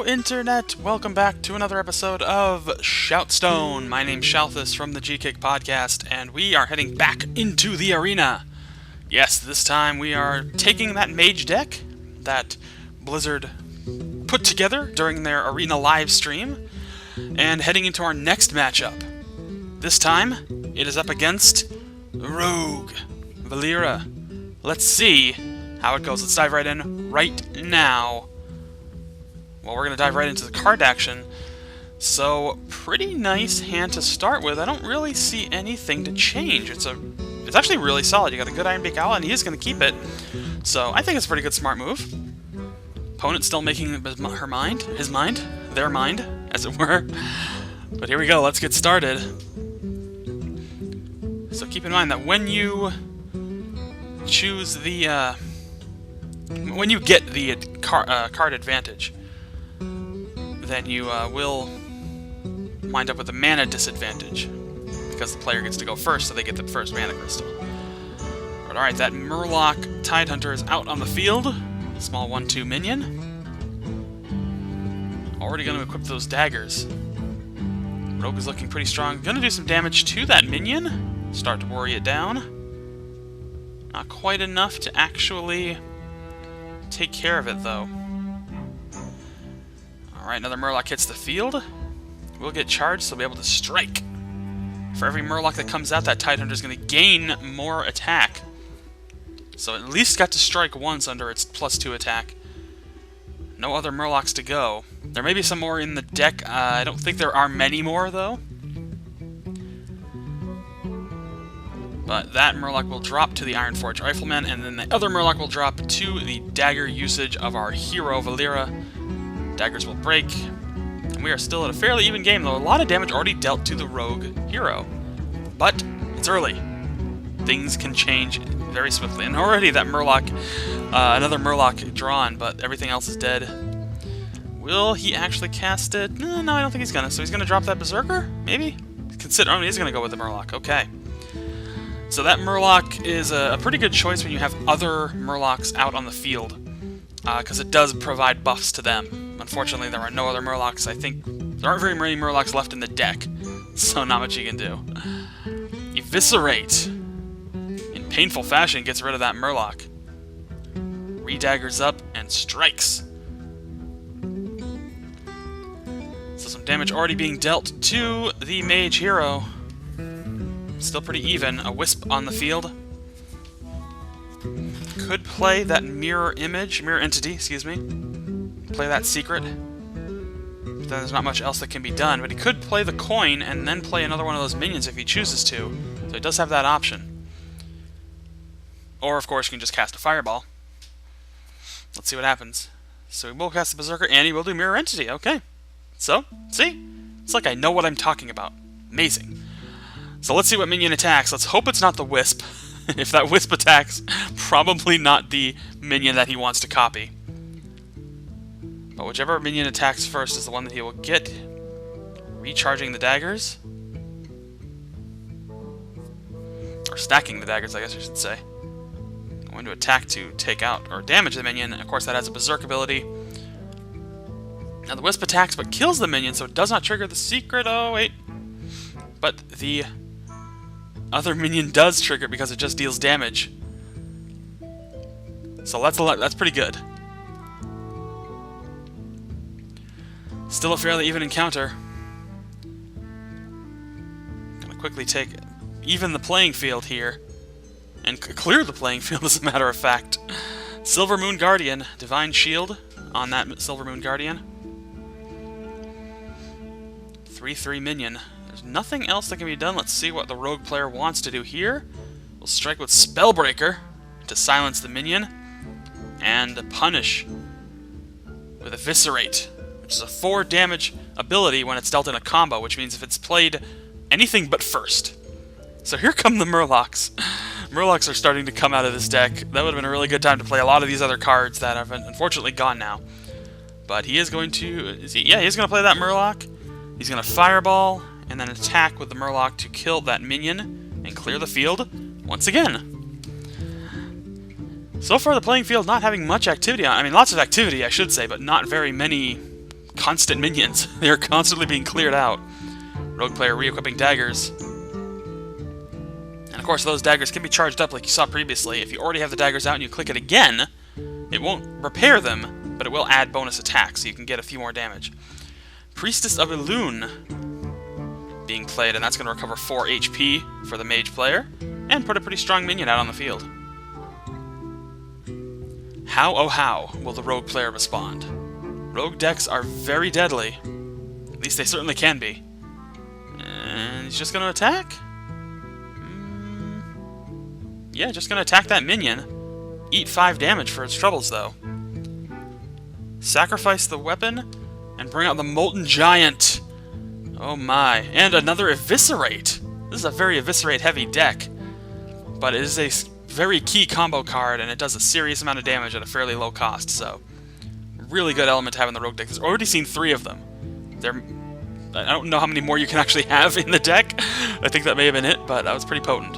Internet! Welcome back to another episode of ShoutStone. My name's Shalthis from the GKick Podcast, and we are heading back into the arena. Yes, this time we are taking that Mage deck that Blizzard put together during their arena live stream, and heading into our next matchup. This time, it is up against Rogue, Valeera. Let's see how it goes. Let's dive right in right now. Well, we're going to dive right into the card action. So, pretty nice hand to start with. I don't really see anything to change. It's actually really solid. You got a good Ironbeak Owl, and he is going to keep it. So, I think it's a pretty good smart move. Opponent still making their mind, as it were. But here we go. Let's get started. So keep in mind that when you choose the when you get the card advantage, then you will wind up with a mana disadvantage, because the player gets to go first, so they get the first mana crystal. But alright, that Murloc Tidehunter is out on the field. Small 1/2 minion. Already going to equip those daggers. Rogue is looking pretty strong. Going to do some damage to that minion. Start to worry it down. Not quite enough to actually take care of it, though. Alright, another Murloc hits the field. We'll get charged, so we'll be able to strike. For every Murloc that comes out, that Tidehunter is going to gain more attack. So at least got to strike once under its +2 attack. No other Murlocs to go. There may be some more in the deck. I don't think there are many more, though. But that Murloc will drop to the Ironforge Rifleman, and then the other Murloc will drop to the dagger usage of our hero, Valeera. Daggers will break. And we are still at a fairly even game, though. A lot of damage already dealt to the rogue hero. But it's early. Things can change very swiftly. And already that Murloc, another Murloc drawn, but everything else is dead. Will he actually cast it? No, I don't think he's gonna. So he's gonna drop that Berserker? Maybe? Oh, he's gonna go with the Murloc. Okay. So that Murloc is a pretty good choice when you have other Murlocs out on the field, because it does provide buffs to them. Unfortunately, there are no other Murlocs. I think there aren't very many Murlocs left in the deck, so not much you can do. Eviscerate. In painful fashion, gets rid of that Murloc. Redaggers up and strikes. So some damage already being dealt to the Mage hero. Still pretty even. A Wisp on the field. Could play that mirror entity, excuse me. Play that secret. But then there's not much else that can be done. But he could play the coin and then play another one of those minions if he chooses to. So he does have that option. Or, of course, you can just cast a Fireball. Let's see what happens. So he will cast the Berserker, and he will do Mirror Entity. Okay. So, see? It's like I know what I'm talking about. Amazing. So let's see what minion attacks. Let's hope it's not the Wisp. If that Wisp attacks, probably not the minion that he wants to copy. But whichever minion attacks first is the one that he will get. Recharging the daggers. Or stacking the daggers, I guess I should say. Going to attack to take out or damage the minion. Of course, that has a Berserk ability. Now the Wisp attacks but kills the minion, so it does not trigger the secret. Oh, wait. But the other minion does trigger it because it just deals damage. So that's pretty good. Still a fairly even encounter. Gonna quickly even the playing field here. And clear the playing field, as a matter of fact. Silver Moon Guardian. Divine Shield on that Silver Moon Guardian. 3/3 minion. There's nothing else that can be done. Let's see what the rogue player wants to do here. We'll strike with Spellbreaker to silence the minion. And punish with Eviscerate, which is a 4 damage ability when it's dealt in a combo, which means if it's played anything but first. So here come the Murlocs. Murlocs are starting to come out of this deck. That would have been a really good time to play a lot of these other cards that have unfortunately gone now. But he is going to... yeah, he's going to play that Murloc. He's going to Fireball, and then attack with the Murloc to kill that minion, and clear the field once again. So far, the playing field not having much activity on. I mean, lots of activity, I should say, but not very many constant minions. They are constantly being cleared out. Rogue player re-equipping daggers. And of course, those daggers can be charged up like you saw previously. If you already have the daggers out and you click it again, it won't repair them, but it will add bonus attacks, so you can get a few more damage. Priestess of Elune being played, and that's going to recover 4 HP for the mage player, and put a pretty strong minion out on the field. How, oh how, will the rogue player respond? Rogue decks are very deadly. At least they certainly can be. And he's just going to attack? Yeah, just going to attack that minion. Eat 5 damage for its troubles, though. Sacrifice the weapon, and bring out the Molten Giant. Oh my. And another Eviscerate. This is a very Eviscerate-heavy deck. But it is a very key combo card, and it does a serious amount of damage at a fairly low cost, so... really good element to have in the rogue deck. There's already seen 3 of them. I don't know how many more you can actually have in the deck. I think that may have been it, but that was pretty potent.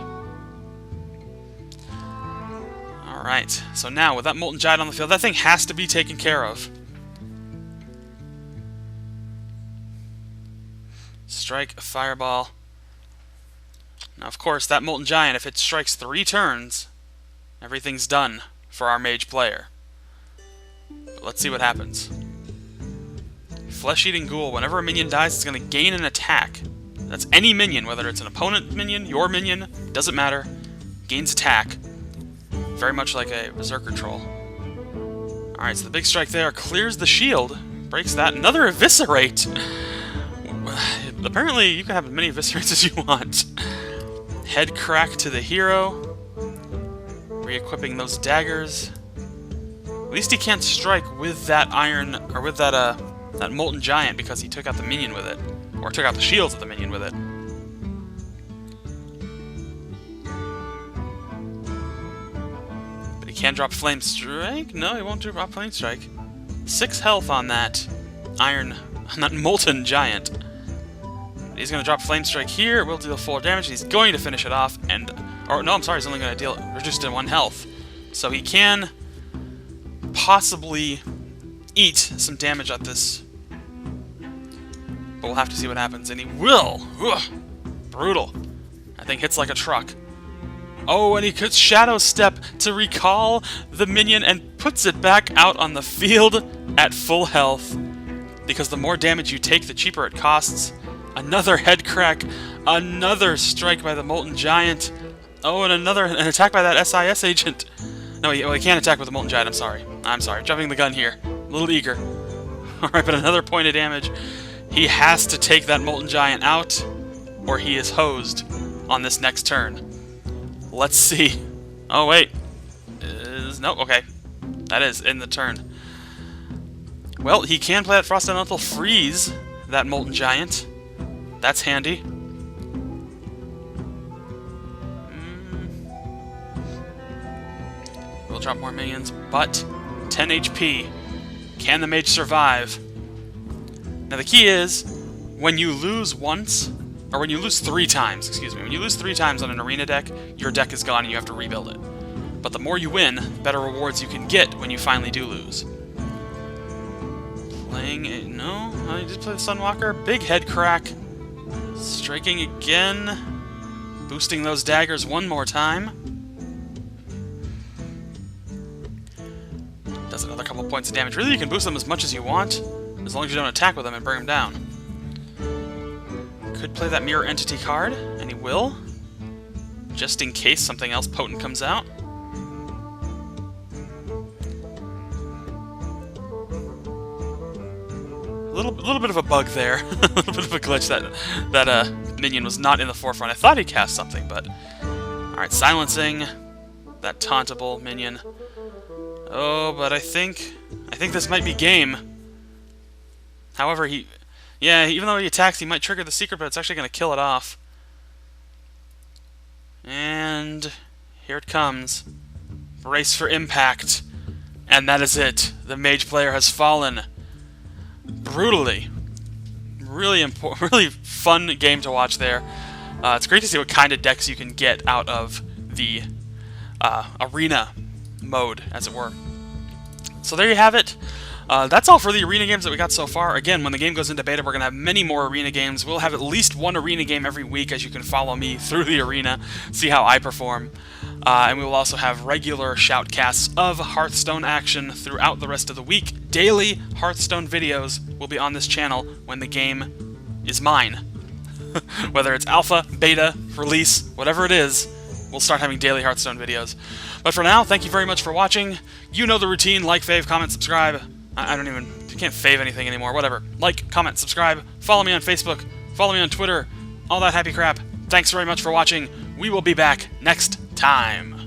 Alright, so now with that Molten Giant on the field, that thing has to be taken care of. Strike, Fireball. Now, of course, that Molten Giant, if it strikes 3 turns, everything's done for our mage player. But let's see what happens. Flesh-eating Ghoul. Whenever a minion dies, it's going to gain an attack. That's any minion, whether it's an opponent minion, your minion, doesn't matter. Gains attack. Very much like a Berserker Troll. Alright, so the big strike there clears the shield. Breaks that. Another Eviscerate! Apparently, you can have as many Eviscerates as you want. Head crack to the hero. Re-equipping those daggers. At least he can't strike with that iron, or with that Molten Giant, because he took out the minion with it. Or took out the shields of the minion with it. But he can drop Flame Strike? No, he won't drop Flame Strike. 6 health on that iron, on that Molten Giant. He's going to drop Flame Strike here, it will deal 4 damage, he's going to finish it off, and... or, no, I'm sorry, he's only going to reduce it to 1 health. So he can possibly eat some damage at this. But we'll have to see what happens, and he will! Ugh. Brutal. That thing hits like a truck. Oh, and he could Shadow Step to recall the minion and puts it back out on the field at full health. Because the more damage you take, the cheaper it costs. Another head crack, another strike by the Molten Giant. Oh, and an attack by that SIS agent. No, he can't attack with the Molten Giant, I'm sorry. Jumping the gun here. A little eager. Alright, but another point of damage. He has to take that Molten Giant out, or he is hosed on this next turn. Let's see. Oh, wait. No, okay. That is in the turn. Well, he can play that Frost Elemental, freeze that Molten Giant. That's handy. We'll drop more minions, but 10 HP. Can the mage survive? Now the key is, when you lose once, or when you lose 3 times, excuse me, when you lose 3 times on an arena deck, your deck is gone and you have to rebuild it. But the more you win, the better rewards you can get when you finally do lose. Playing a... no? Oh, you did play the Sunwalker. Big head crack. Striking again. Boosting those daggers one more time. Does another couple points of damage. Really, you can boost them as much as you want, as long as you don't attack with them and bring them down. Could play that Mirror Entity card, and he will. Just in case something else potent comes out. A little bit of a bug there. A little bit of a glitch that minion was not in the forefront. I thought he cast something, but... Alright, silencing that tauntable minion. Oh, but I think this might be game. However, even though he attacks, he might trigger the secret, but it's actually going to kill it off. And here it comes. Brace for impact. And that is it. The mage player has fallen. Brutally. Really important, really fun game to watch there. It's great to see what kind of decks you can get out of the arena mode, as it were. So there you have it. That's all for the arena games that we got so far. Again, when the game goes into beta, we're going to have many more arena games. We'll have at least one arena game every week, as you can follow me through the arena, see how I perform. And we will also have regular shoutcasts of Hearthstone action throughout the rest of the week. Daily Hearthstone videos will be on this channel when the game is mine. Whether it's alpha, beta, release, whatever it is, we'll start having daily Hearthstone videos. But for now, thank you very much for watching. You know the routine: like, fave, comment, subscribe. You can't fave anything anymore, whatever. Like, comment, subscribe, follow me on Facebook, follow me on Twitter, all that happy crap. Thanks very much for watching. We will be back next time.